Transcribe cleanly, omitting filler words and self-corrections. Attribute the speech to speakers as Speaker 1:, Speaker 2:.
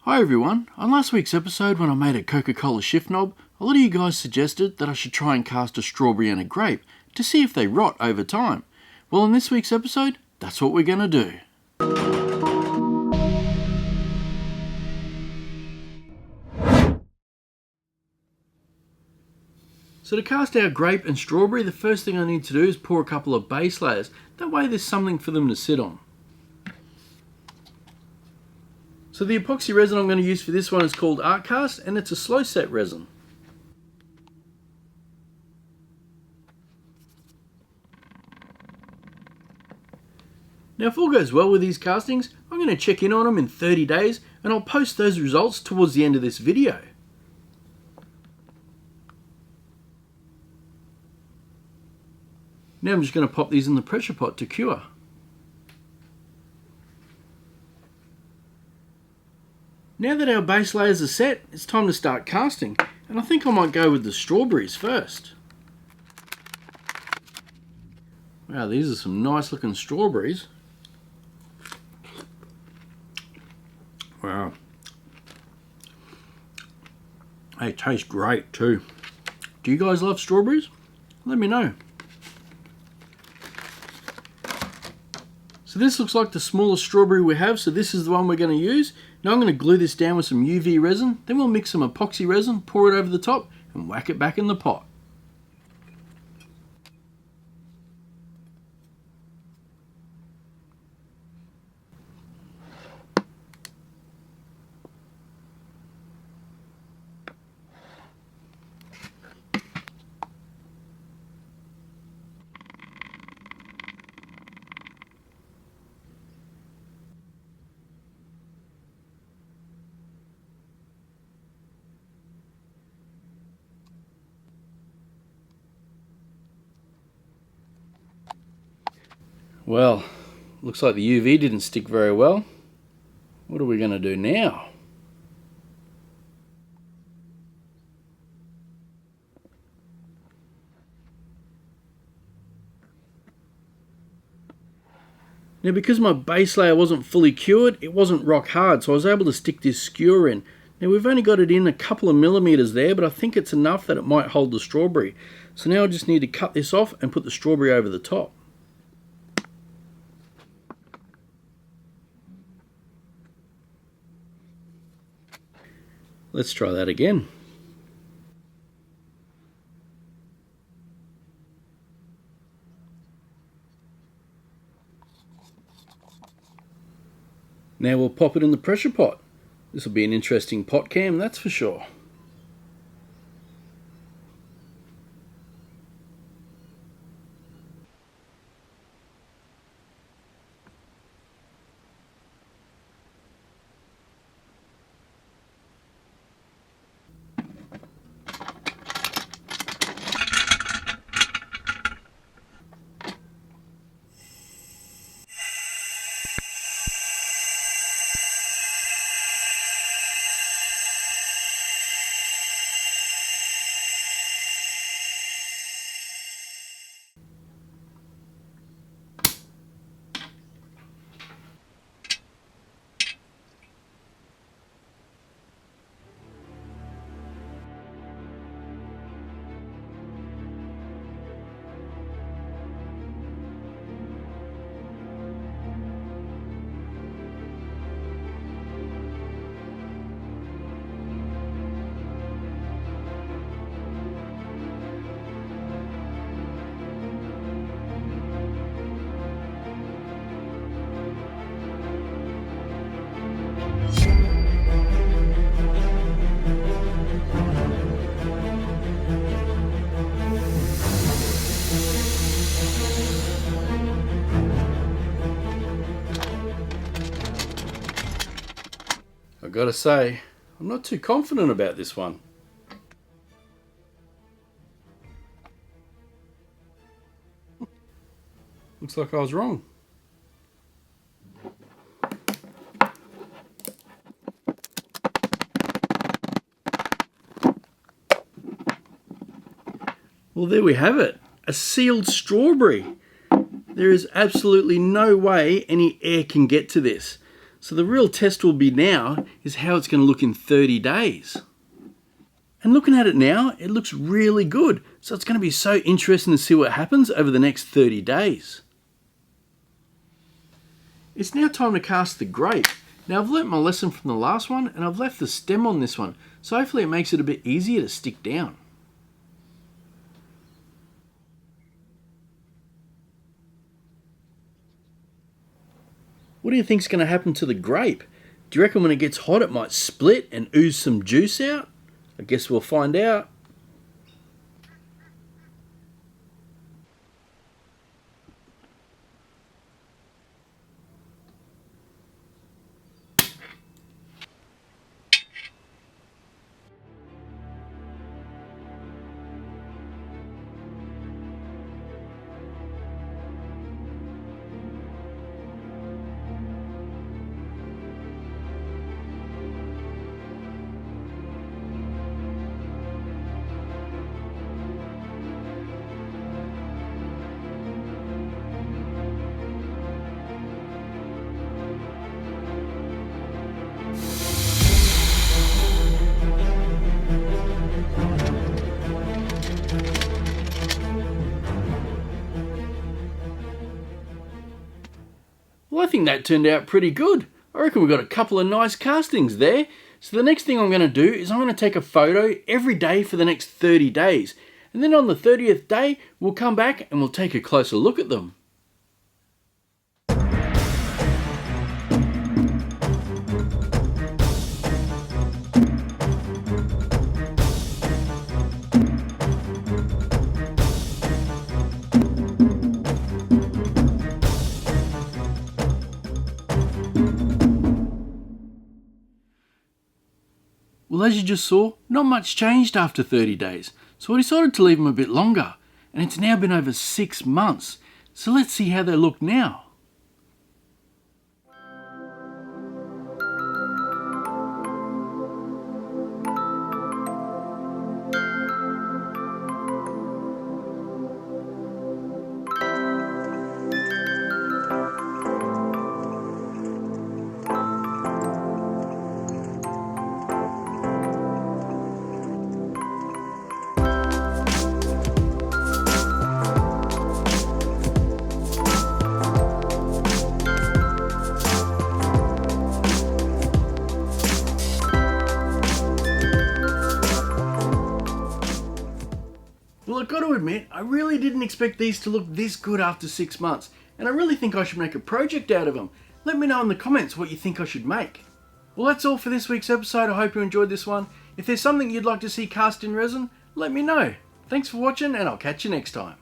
Speaker 1: Hi everyone, on last week's episode when I made a Coca-Cola shift knob, a lot of you guys suggested that I should try and cast a strawberry and a grape to see if they rot over time. Well, in this week's episode, that's what we're going to do. So to cast our grape and strawberry, the first thing I need to do is pour a couple of base layers. That way there's something for them to sit on. So the epoxy resin I'm going to use for this one is called ORTUR, and it's a slow set resin. Now if all goes well with these castings, I'm going to check in on them in 30 days and I'll post those results towards the end of this video. Now I'm just going to pop these in the pressure pot to cure. Now that our base layers are set, it's time to start casting, and I think I might go with the strawberries first. Wow, these are some nice looking strawberries. Wow. They taste great too. Do you guys love strawberries? Let me know. So this looks like the smallest strawberry we have, so this is the one we're going to use. Now I'm going to glue this down with some UV resin, then we'll mix some epoxy resin, pour it over the top and whack it back in the pot. Well, looks like the UV didn't stick very well. What are we going to do now? Now because my base layer wasn't fully cured, it wasn't rock hard, so I was able to stick this skewer in. Now we've only got it in a couple of millimeters there, but I think it's enough that it might hold the strawberry. So now I just need to cut this off and put the strawberry over the top. Let's try that again. Now we'll pop it in the pressure pot. This will be an interesting pot cam, that's for sure. I've got to say, I'm not too confident about this one. Looks like I was wrong. Well, there we have it. A sealed strawberry. There is absolutely no way any air can get to this. So the real test will be now is how it's going to look in 30 days. And looking at it now, it looks really good. So it's going to be so interesting to see what happens over the next 30 days. It's now time to cast the grape. Now I've learnt my lesson from the last one and I've left the stem on this one. So hopefully it makes it a bit easier to stick down. What do you think is going to happen to the grape? Do you reckon when it gets hot it might split and ooze some juice out? I guess we'll find out. Well, I think that turned out pretty good. I reckon we got a couple of nice castings there. So the next thing I'm going to do is I'm going to take a photo every day for the next 30 days. And then on the 30th day, we'll come back and we'll take a closer look at them. Well, as you just saw, not much changed after 30 days, so I decided to leave them a bit longer, and it's now been over 6 months, so let's see how they look now. Well, I've got to admit, I really didn't expect these to look this good after 6 months, and I really think I should make a project out of them. Let me know in the comments what you think I should make. Well, that's all for this week's episode. I hope you enjoyed this one. If there's something you'd like to see cast in resin, let me know. Thanks for watching, and I'll catch you next time.